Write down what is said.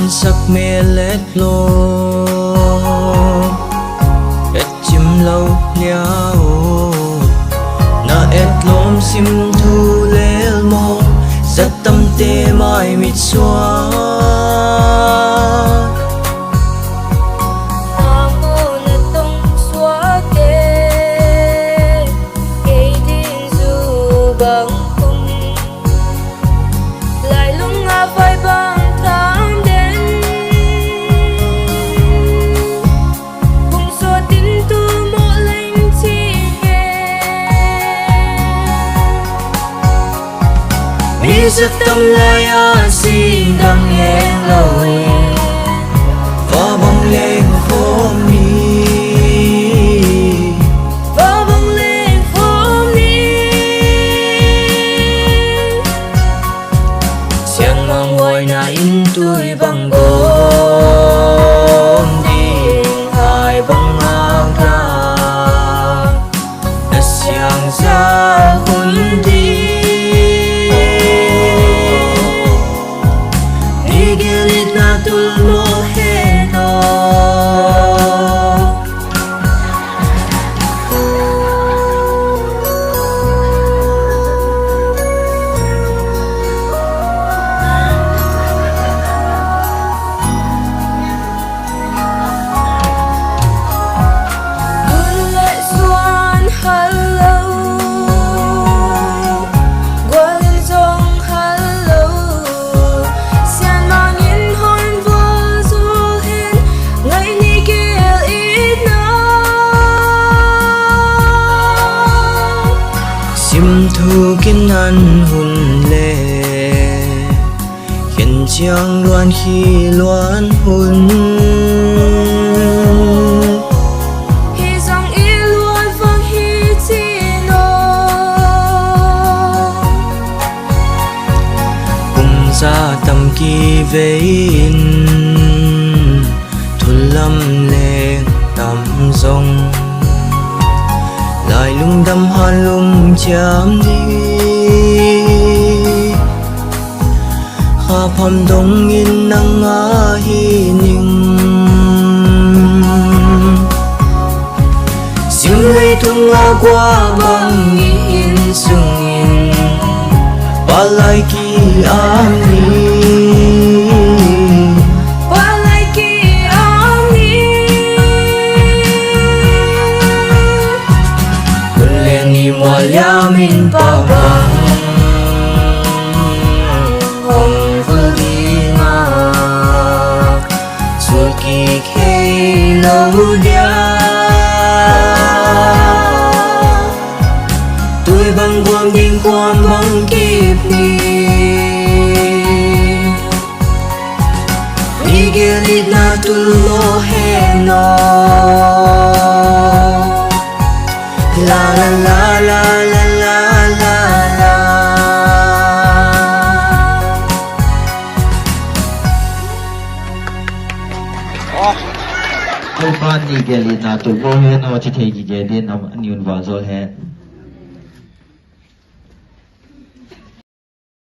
sắc mê lét lô et chim lâu nhau na et lom sim thu lel mo rất tâm tê mai mít xóa rất tâm lai a xin đăng nghe lời và bóng lên khóm mi và bóng lên khóm mi xiang mang ngoài na in tuổi bằng gốm đi hai bóng ngang ra đã xiang ra hôn đi thu kiến ăn hùn lệ khiến chàng loan khi loan hùn hi dòng ý luôn vang hi chi nô cùng ra tâm kỳ về in thu lâm lệ tâm rong lại lung đâm hoa lung chạm đi hà phàm đông in nắng á hi ninh xin lấy thung lá qua băng in sung in ba lại kỳ an đi Yamin pabang hong vulima sulki khay lâu dia tôi băng quang điên quan băng kiếp đi nigerit na tulo he no la la la la la la la la Tôi phát đi cái gì nào tôi vô hết nó chỉ thấy cái gì đến nó nhiều vào rồi hết